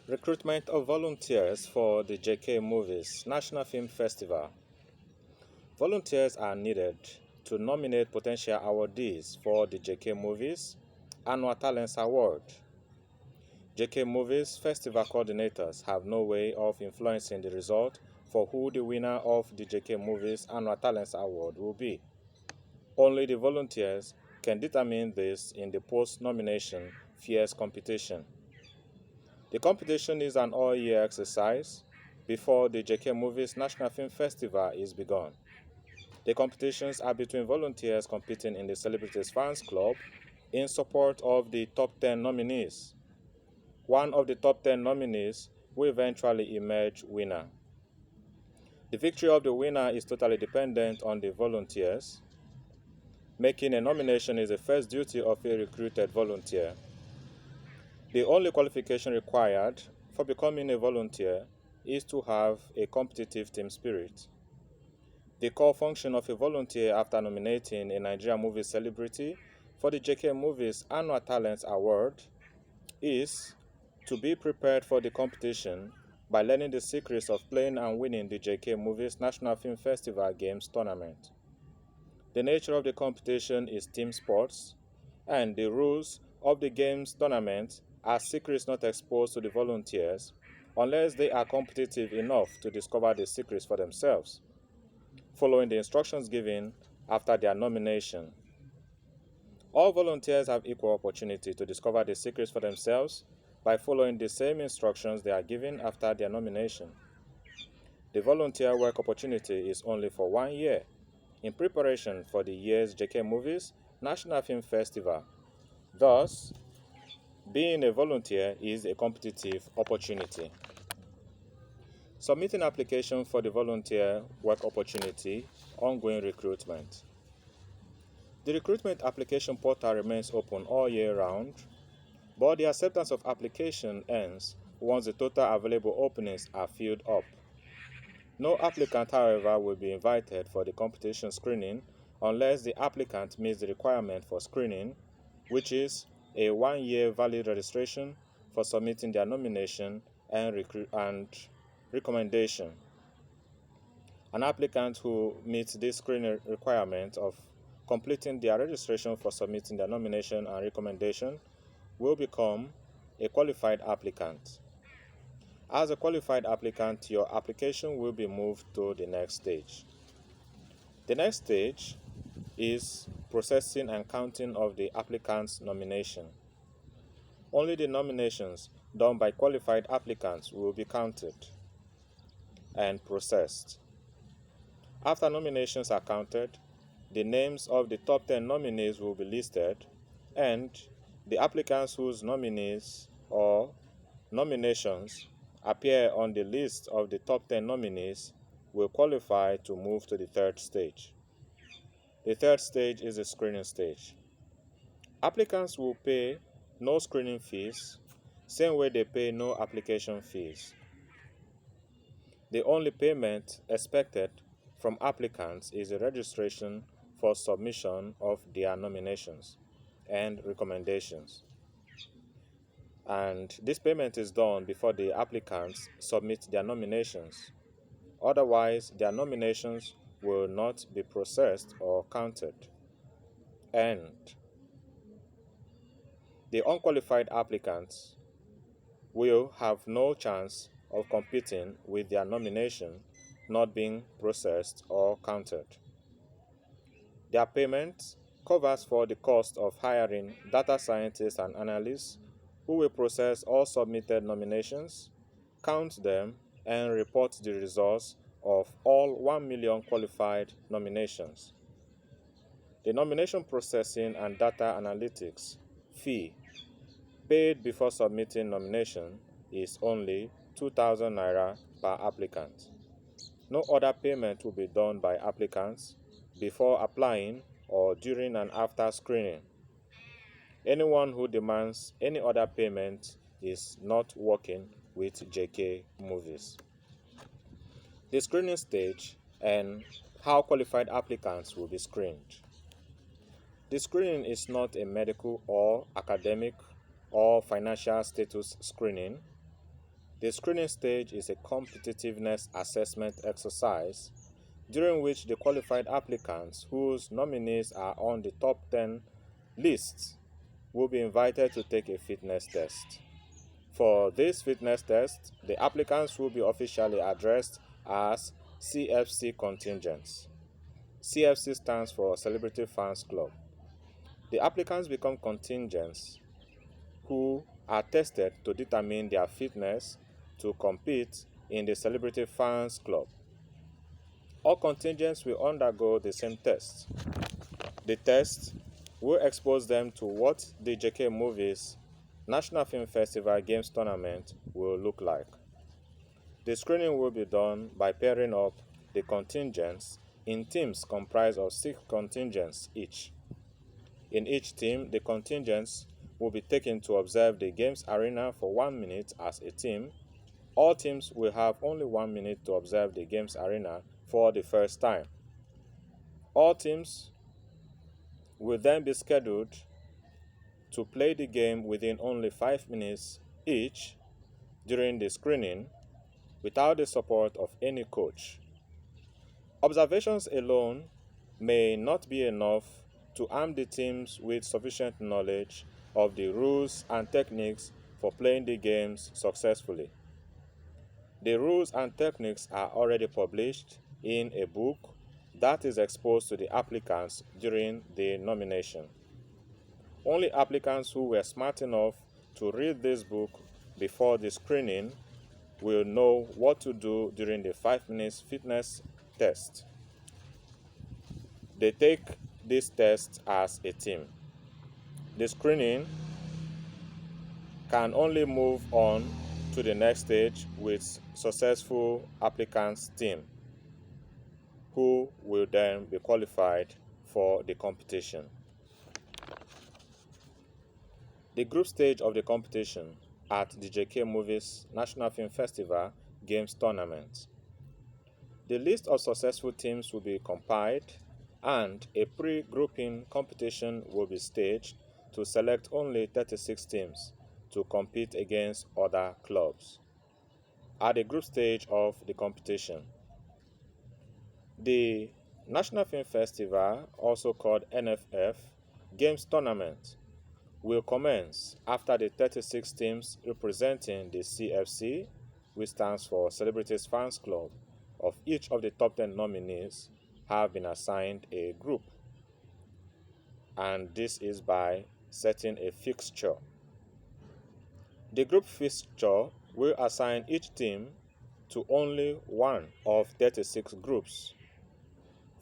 Recruitment of volunteers for the Dgerckquexz Movies National Film Festival. Volunteers are needed to nominate potential awardees for the Dgerckquexz Movies Annual Talents Award. Dgerckquexz Movies Festival coordinators have no way of influencing the result for who the winner of the Dgerckquexz Movies Annual Talents Award will be. Only the volunteers can determine this in the post-nomination fierce competition. The competition is an all-year exercise before the Dgerckquexz Movies National Film Festival is begun. The competitions are between volunteers competing in the Celebrities Fans Club in support of the top 10 nominees. One of the top 10 nominees will eventually emerge winner. The victory of the winner is totally dependent on the volunteers. Making a nomination is the first duty of a recruited volunteer. The only qualification required for becoming a volunteer is to have a competitive team spirit. The core function of a volunteer after nominating a Nigerian movie celebrity for the Dgerckquexz Movies Annual Talents Award is to be prepared for the competition by learning the secrets of playing and winning the Dgerckquexz Movies National Film Festival Games Tournament. The nature of the competition is team sports, and the rules of the games tournament are secrets not exposed to the volunteers unless they are competitive enough to discover the secrets for themselves, following the instructions given after their nomination. All volunteers have equal opportunity to discover the secrets for themselves by following the same instructions they are given after their nomination. The volunteer work opportunity is only for 1 year in preparation for the year's Dgerckquexz Movies National Film Festival. Thus, being a volunteer is a competitive opportunity. Submitting application for the volunteer work opportunity, ongoing recruitment. The recruitment application portal remains open all year round, but the acceptance of application ends once the total available openings are filled up. No applicant, however, will be invited for the competition screening unless the applicant meets the requirement for screening, which is a 1-year valid registration for submitting their nomination and recommendation. An applicant who meets this screening requirement of completing their registration for submitting their nomination and recommendation will become a qualified applicant. As a qualified applicant, your application will be moved to the next stage. The next stage is processing and counting of the applicant's nomination. Only the nominations done by qualified applicants will be counted and processed. After nominations are counted, the names of the top 10 nominees will be listed, and the applicants whose nominees or nominations appear on the list of the top 10 nominees will qualify to move to the third stage. The third stage is the screening stage. Applicants will pay no screening fees, same way they pay no application fees. The only payment expected from applicants is a registration for submission of their nominations and recommendations. And this payment is done before the applicants submit their nominations. Otherwise, their nominations will not be processed or counted. And the unqualified applicants will have no chance of competing with their nomination not being processed or counted. Their payment covers for the cost of hiring data scientists and analysts who will process all submitted nominations, count them, and report the results of all 1 million qualified nominations. The nomination processing and data analytics fee paid before submitting nomination is only 2,000 naira per applicant. No other payment will be done by applicants before applying or during and after screening. Anyone who demands any other payment is not working with Dgerckquexz Movies. The screening stage and how qualified applicants will be screened. The screening is not a medical or academic or financial status screening. The screening stage is a competitiveness assessment exercise during which the qualified applicants whose nominees are on the top 10 lists will be invited to take a fitness test. For this fitness test, the applicants will be officially addressed as CFC contingents. CFC stands for Celebrity Fans Club. The applicants become contingents who are tested to determine their fitness to compete in the Celebrity Fans Club. All contingents will undergo the same test. The test will expose them to what the JK Movies National Film Festival Games Tournament will look like. The screening will be done by pairing up the contingents in teams comprised of 6 contingents each. In each team, the contingents will be taken to observe the games arena for 1 minute as a team. All teams will have only 1 minute to observe the games arena for the first time. All teams will then be scheduled to play the game within only 5 minutes each during the screening without the support of any coach. Observations alone may not be enough to arm the teams with sufficient knowledge of the rules and techniques for playing the games successfully. The rules and techniques are already published in a book that is exposed to the applicants during the nomination. Only applicants who were smart enough to read this book before the screening will know what to do during the 5 minutes fitness test. They take this test as a team. The screening can only move on to the next stage with successful applicants' team, who will then be qualified for the competition. The group stage of the competition at the JK Movies National Film Festival Games Tournament. The list of successful teams will be compiled and a pre-grouping competition will be staged to select only 36 teams to compete against other clubs. At the group stage of the competition, the National Film Festival, also called NFF, Games Tournament will commence after the 36 teams representing the CFC, which stands for Celebrities Fans Club, of each of the top 10 nominees have been assigned a group, and this is by setting a fixture. The group fixture will assign each team to only one of 36 groups,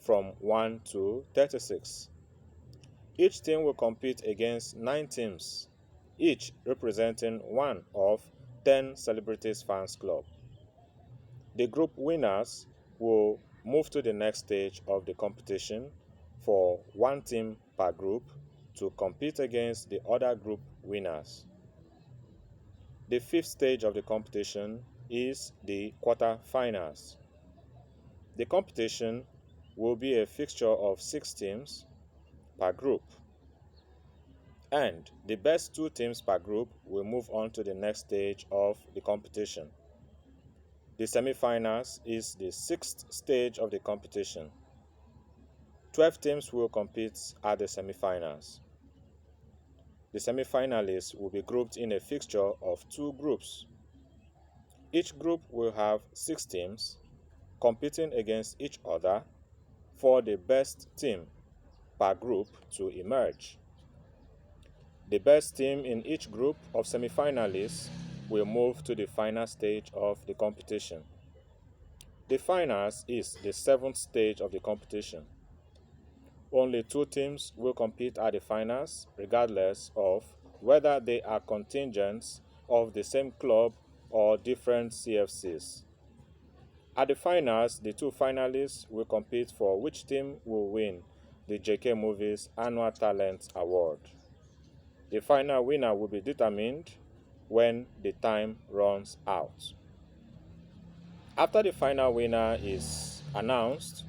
from 1 to 36. Each team will compete against 9 teams, each representing one of 10 Celebrities Fans Club. The group winners will move to the next stage of the competition for one team per group to compete against the other group winners. The 5th stage of the competition is the quarterfinals. The competition will be a fixture of 6 teams per group, and the best 2 teams per group will move on to the next stage of the competition. The semifinals is the 6th stage of the competition. 12 teams will compete at the semifinals. The semifinalists will be grouped in a fixture of 2 groups. Each group will have 6 teams competing against each other for the best team per group to emerge. The best team in each group of semifinalists will move to the final stage of the competition. The finals is the 7th stage of the competition. Only 2 teams will compete at the finals, regardless of whether they are contingents of the same club or different CFCs. At the finals, the 2 finalists will compete for which team will win the JK Movies Annual Talent Award. The final winner will be determined when the time runs out. After the final winner is announced,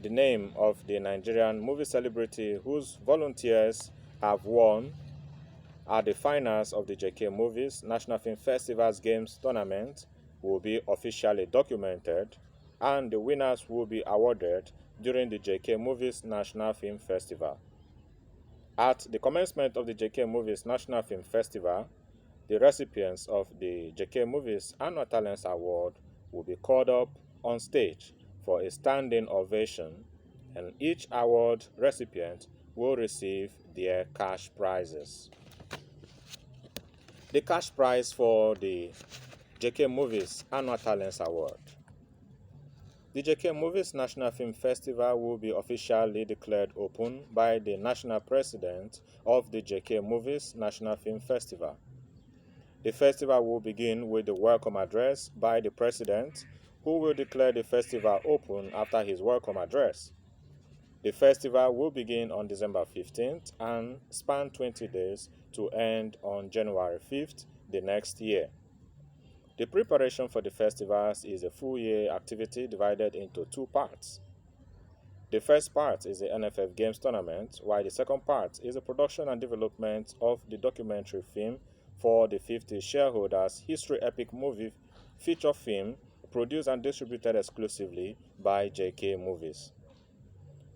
the name of the Nigerian movie celebrity whose volunteers have won At the finals of the JK Movies National Film Festival's Games Tournament will be officially documented, and the winners will be awarded during the JK Movies National Film Festival. At the commencement of the JK Movies National Film Festival, the recipients of the JK Movies Annual Talents Award will be called up on stage for a standing ovation, and each award recipient will receive their cash prizes. The cash prize for the JK Movies Annual Talents Award. The JK Movies National Film Festival will be officially declared open by the National President of the JK Movies National Film Festival. The festival will begin with the welcome address by the President, who will declare the festival open after his welcome address. The festival will begin on December 15th and span 20 days to end on January 5th the next year. The preparation for the festivals is a full-year activity divided into two parts. The first part is the NFF Games Tournament, while the second part is the production and development of the documentary film for the 50 shareholders history epic movie feature film produced and distributed exclusively by JK Movies.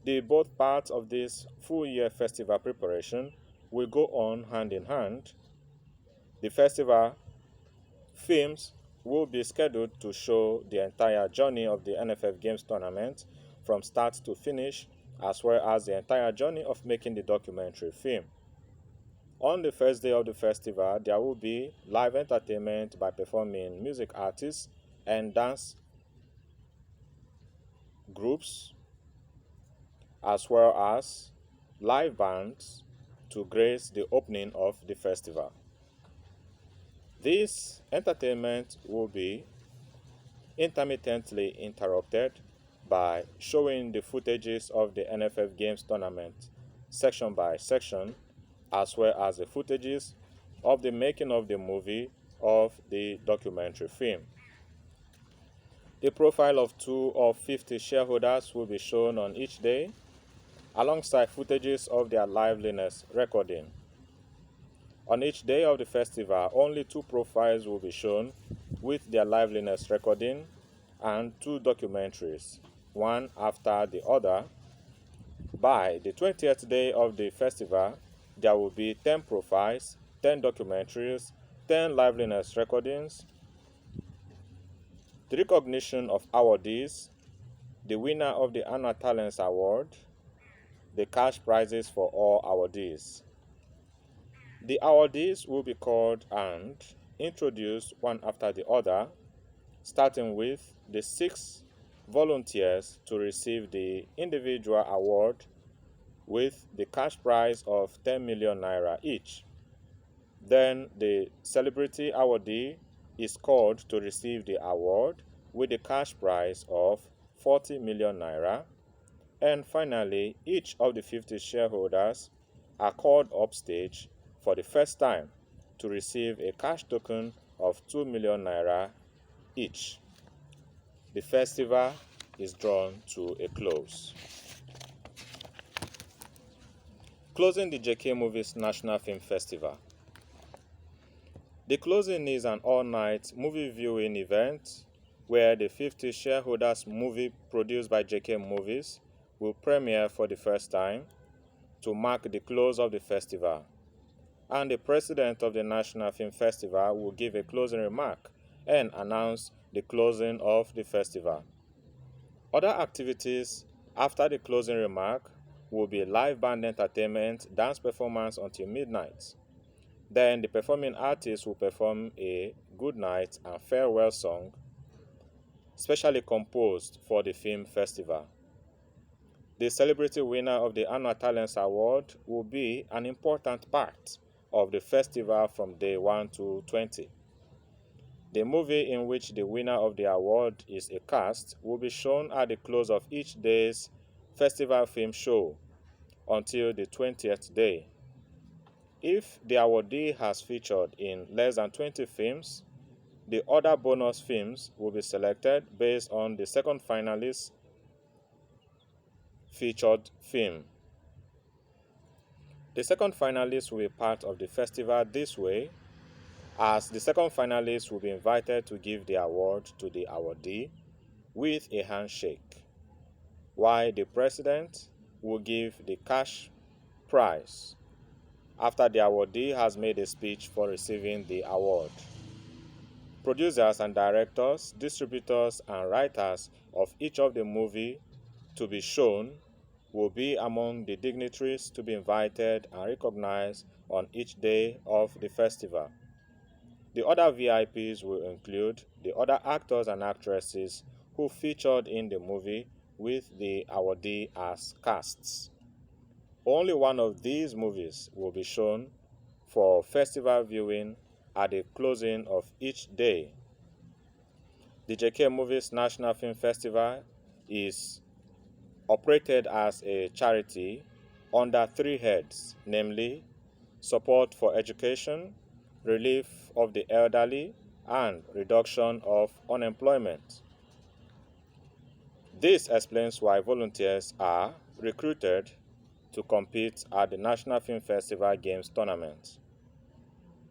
The both parts of this full-year festival preparation will go on hand in hand. The festival films will be scheduled to show the entire journey of the NFF Games Tournament from start to finish, as well as the entire journey of making the documentary film. On the first day of the festival, there will be live entertainment by performing music artists and dance groups, as well as live bands to grace the opening of the festival. This entertainment will be intermittently interrupted by showing the footages of the NFF Games Tournament section by section, as well as the footages of the making of the movie of the documentary film. The profile of 2 of 50 shareholders will be shown on each day, alongside footages of their liveliness recording. On each day of the festival, only 2 profiles will be shown with their liveliness recording and 2 documentaries, one after the other. By the 20th day of the festival, there will be 10 profiles, 10 documentaries, 10 liveliness recordings, the recognition of awardees, the winner of the Annual Talents Award, the cash prizes for all awardees. The awardees will be called and introduced one after the other, starting with the 6 volunteers to receive the individual award with the cash prize of 10 million naira each. Then the celebrity awardee is called to receive the award with the cash prize of 40 million naira. And finally, each of the 50 shareholders are called upstage for the first time to receive a cash token of 2 million naira each. The festival is drawn to a close. Closing the JK Movies National Film Festival. The closing is an all-night movie viewing event where the 50 shareholders movie produced by JK Movies will premiere for the first time to mark the close of the festival, and the president of the National Film Festival will give a closing remark and announce the closing of the festival. Other activities after the closing remark will be live band entertainment, dance performance until midnight. Then the performing artists will perform a good night and farewell song specially composed for the film festival. The celebrity winner of the Annual Talents Award will be an important part of the festival from day 1 to 20. The movie in which the winner of the award is a cast will be shown at the close of each day's festival film show until the 20th day. If the awardee has featured in less than 20 films, the other bonus films will be selected based on the second finalist's featured film. The second finalist will be part of the festival this way, as the second finalist will be invited to give the award to the awardee with a handshake, while the president will give the cash prize after the awardee has made a speech for receiving the award. Producers and directors, distributors and writers of each of the movie to be shown will be among the dignitaries to be invited and recognized on each day of the festival. The other VIPs will include the other actors and actresses who featured in the movie with the awardee as casts. Only one of these movies will be shown for festival viewing at the closing of each day. The JK Movies National Film Festival is operated as a charity under three heads, namely support for education, relief of the elderly, and reduction of unemployment. This explains why volunteers are recruited to compete at the National Film Festival Games Tournament.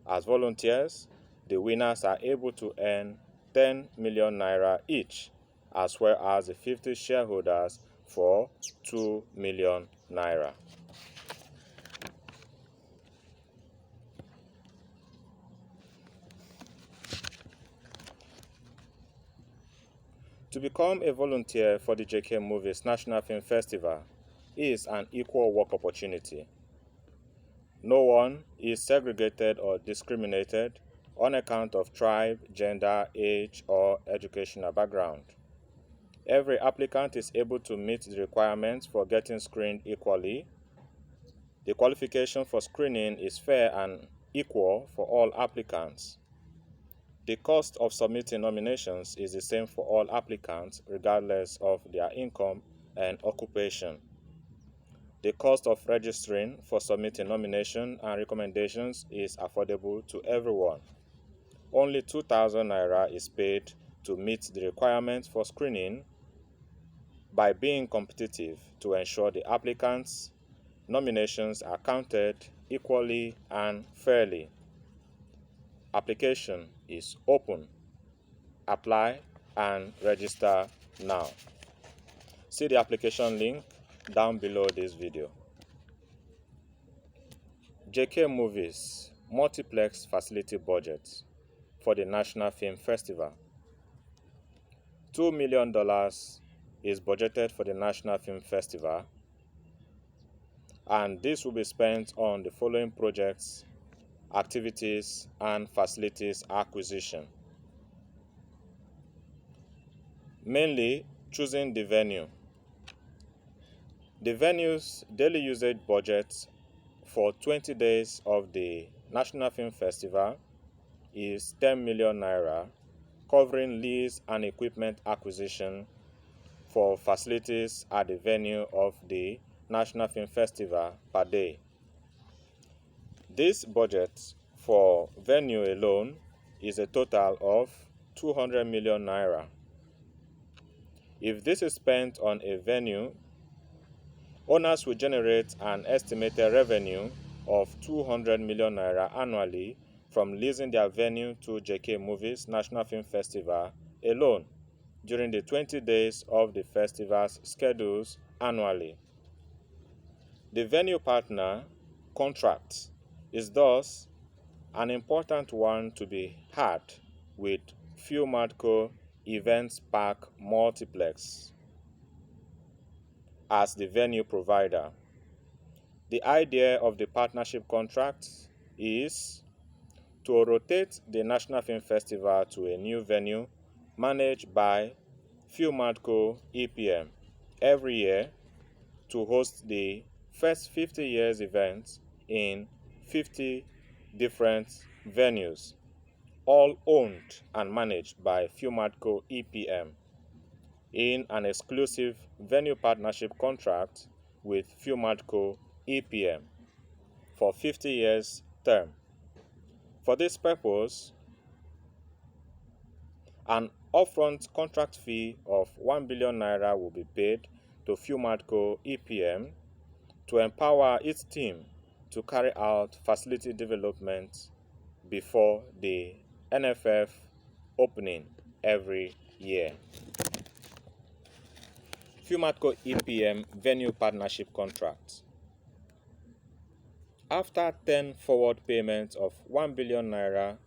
As volunteers, the winners are able to earn 10 million naira each, as well as the 50 shareholders for 2 million naira. To become a volunteer for the JK Movies National Film Festival is an equal work opportunity. No one is segregated or discriminated on account of tribe, gender, age, or educational background. Every applicant is able to meet the requirements for getting screened equally. The qualification for screening is fair and equal for all applicants. The cost of submitting nominations is the same for all applicants, regardless of their income and occupation. The cost of registering for submitting nomination and recommendations is affordable to everyone. Only 2,000 naira is paid to meet the requirements for screening by being competitive to ensure the applicants' nominations are counted equally and fairly. Application is open. Apply and register now. See the application link down below this video. JK Movies Multiplex Facility Budget for the National Film Festival. $2 million is budgeted for the National Film Festival, and this will be spent on the following projects, activities, and facilities acquisition. Mainly, choosing the venue. The venue's daily usage budget for 20 days of the National Film Festival is 10 million naira, covering lease and equipment acquisition for facilities at the venue of the National Film Festival per day. This budget for venue alone is a total of 200 million naira. If this is spent on a venue, owners will generate an estimated revenue of 200 million naira annually from leasing their venue to JK Movies National Film Festival alone during the 20 days of the festival's schedules annually. The venue partner contract is thus an important one to be had with Filmadco Events Park Multiplex as the venue provider. The idea of the partnership contract is to rotate the National Film Festival to a new venue managed by Filmadco EPM every year to host the first 50 years event in 50 different venues, all owned and managed by Filmadco EPM, in an exclusive venue partnership contract with Filmadco EPM for 50 years term. For this purpose, an upfront contract fee of 1 billion naira will be paid to Filmadco EPM to empower its team to carry out facility development before the NFF opening every year. Fumatco EPM Venue Partnership Contract. After 10 forward payments of 1 billion naira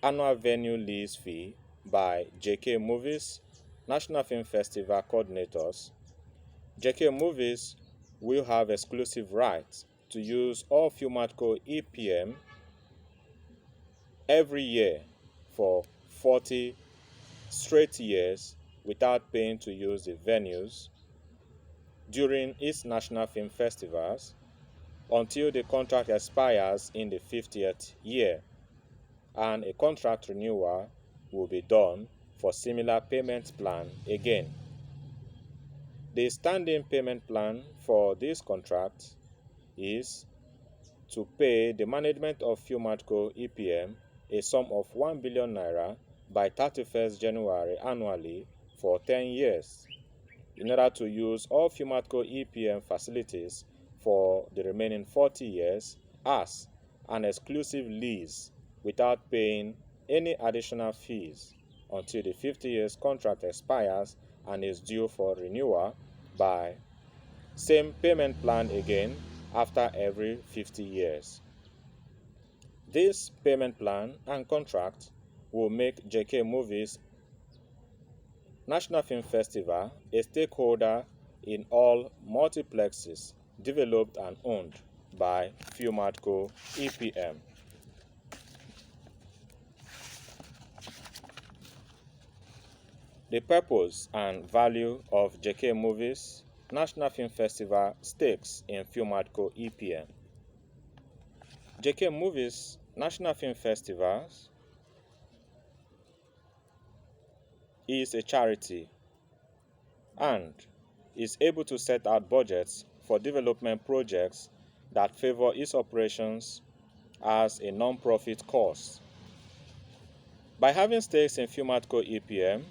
annual venue lease fee by JK Movies National Film Festival coordinators, JK Movies will have exclusive rights to use all Fumatco EPM every year for 40 straight years without paying to use the venues during its national film festivals until the contract expires in the 50th year, and a contract renewal will be done for similar payment plan again. The standing payment plan for this contract is to pay the management of Fumatco EPM a sum of 1 billion naira by 31st January annually for 10 years in order to use all Fumatco EPM facilities for the remaining 40 years as an exclusive lease without paying any additional fees until the 50 years contract expires and is due for renewal by same payment plan again after every 50 years. This payment plan and contract will make JK Movies National Film Festival a stakeholder in all multiplexes developed and owned by Fumatco EPM. The purpose and value of JK Movies National Film Festival stakes in Fumatco EPM. JK Movies National Film Festivals is a charity and is able to set out budgets for development projects that favor its operations as a non-profit cause. By having stakes in Fumatco EPM,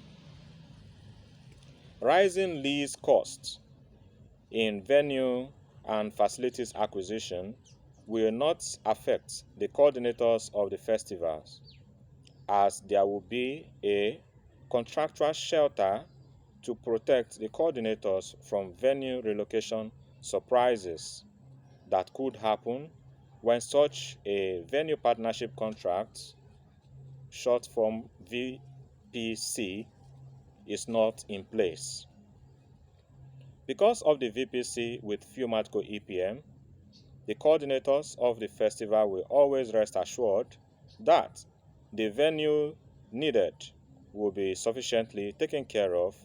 rising lease costs in venue and facilities acquisition will not affect the coordinators of the festivals, as there will be a contractual shelter to protect the coordinators from venue relocation surprises that could happen when such a venue partnership contract, short form VPC, is not in place. Because of the VPC with Fumatco EPM, the coordinators of the festival will always rest assured that the venue needed will be sufficiently taken care of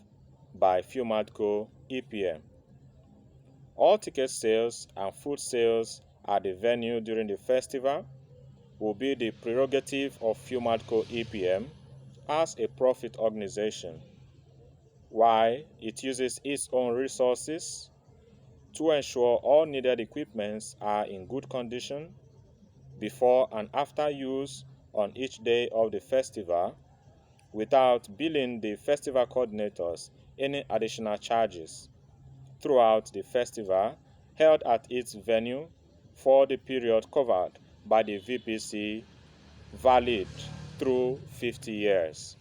by Fumatco EPM. All ticket sales and food sales at the venue during the festival will be the prerogative of Fumatco EPM as a profit organization, while it uses its own resources to ensure all needed equipments are in good condition before and after use on each day of the festival, without billing the festival coordinators any additional charges throughout the festival held at its venue for the period covered by the VPC, valid through 50 years.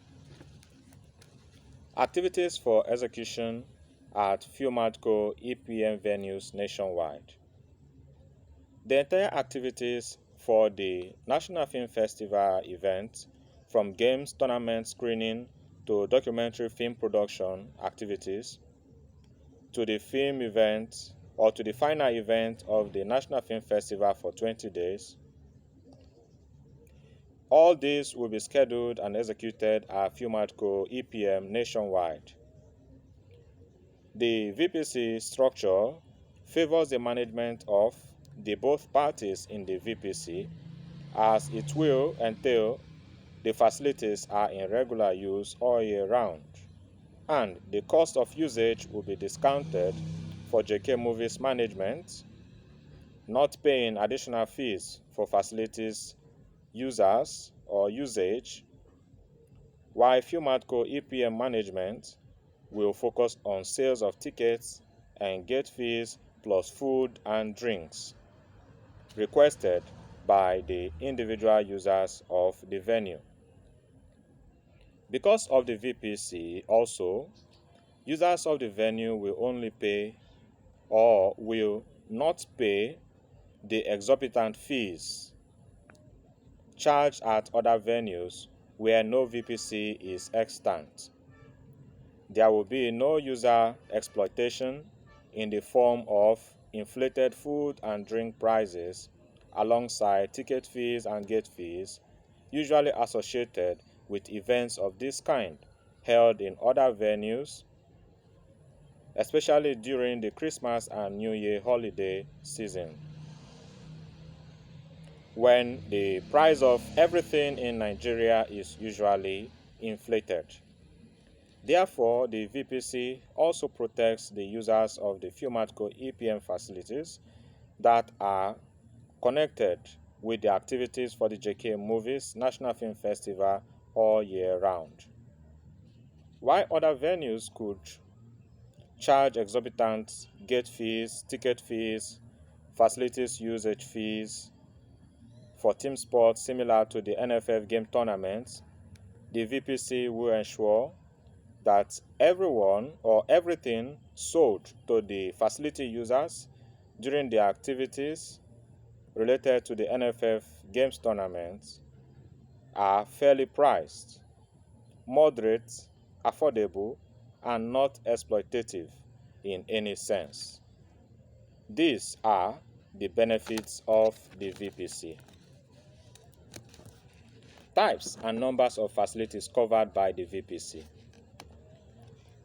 Activities for execution at Fumatco EPM venues nationwide. The entire activities for the National Film Festival event, from games, tournament screening to documentary film production activities, to the film event or to the final event of the National Film Festival for 20 days, all these will be scheduled and executed at Fumatco EPM nationwide. The VPC structure favors the management of the both parties in the VPC, as it will entail the facilities are in regular use all year round, and the cost of usage will be discounted for JK Movies management, not paying additional fees for facilities users or usage, while Fumatco EPM management will focus on sales of tickets and gate fees plus food and drinks. requested by the individual users of the venue. Because of the VPC also, users of the venue will only pay or will not pay the exorbitant fees charged at other venues where no VPC is extant. There will be no user exploitation in the form of inflated food and drink prices alongside ticket fees and gate fees usually associated with events of this kind held in other venues, especially during the Christmas and New Year holiday season, when the price of everything in Nigeria is usually inflated. Therefore, the VPC also protects the users of the Filmatco EPM facilities that are connected with the activities for the JK Movies National Film Festival all year round. While other venues could charge exorbitant gate fees, ticket fees, facilities usage fees for team sports similar to the NFF game tournaments, the VPC will ensure that everyone or everything sold to the facility users during the activities related to the NFF games tournaments are fairly priced, moderate, affordable, and not exploitative in any sense. These are the benefits of the VPC. Types and numbers of facilities covered by the VPC.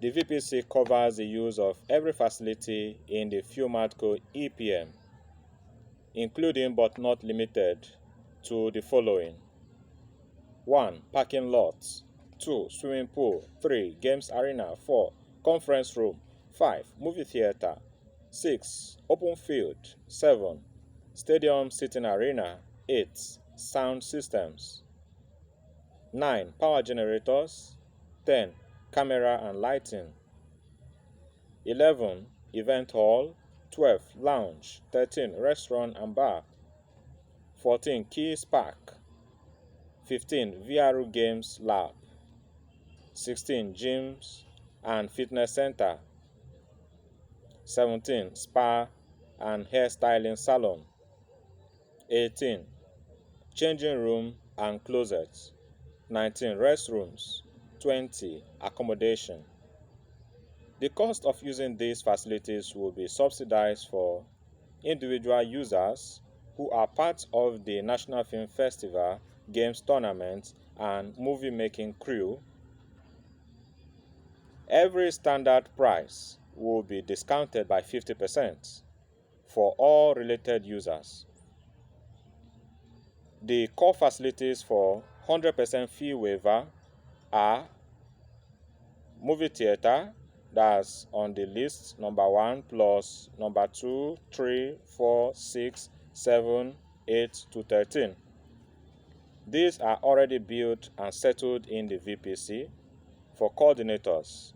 The VPC covers the use of every facility in the Filmatco EPM, including but not limited to the following: 1. Parking lots. 2. Swimming pool. 3. Games arena. 4. Conference room. 5. Movie theater. 6. Open field. 7. Stadium sitting arena. 8. Sound systems. 9. Power generators. 10. Camera and lighting. 11. Event hall. 12. Lounge. 13. Restaurant and bar. 14. Keys park. 15. VR games lab. 16. Gyms and fitness center. 17. Spa and hairstyling salon. 18. Changing room and closets. 19. Restrooms. 20. Accommodation. The cost of using these facilities will be subsidized for individual users who are part of the National Film Festival, games tournament, and movie-making crew. Every standard price will be discounted by 50% for all related users. The core facilities for 100% fee waiver are movie theater, that's on the list, number 1 plus number 2, 3, 4, 6, 7, 8 to 13. These are already built and settled in the VPC for coordinators.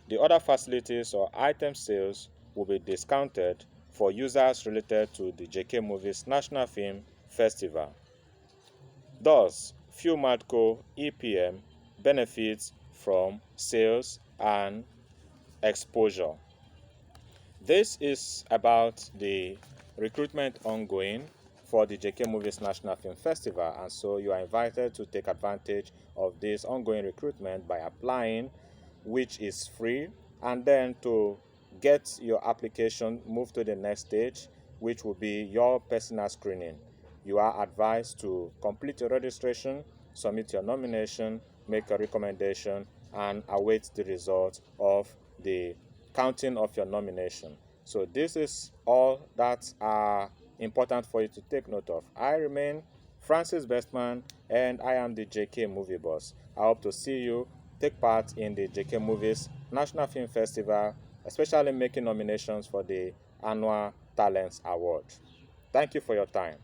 The other facilities or item sales will be discounted for users related to the JK Movies National Film Festival. Thus, Filmatco EPM benefits from sales and exposure. This is about the recruitment ongoing for the JK Movies National Film Festival, and so you are invited to take advantage of this ongoing recruitment by applying, which is free, and then to get your application moved to the next stage, which will be your personal screening. You are advised to complete your registration, submit your nomination, make a recommendation, and await the result of the counting of your nomination. So this is all that are important for you to take note of. I remain Francis Bestman, and I am the JK Movie Boss. I hope to see you take part in the JK Movies National Film Festival, especially making nominations for the annual Talents Award. Thank you for your time.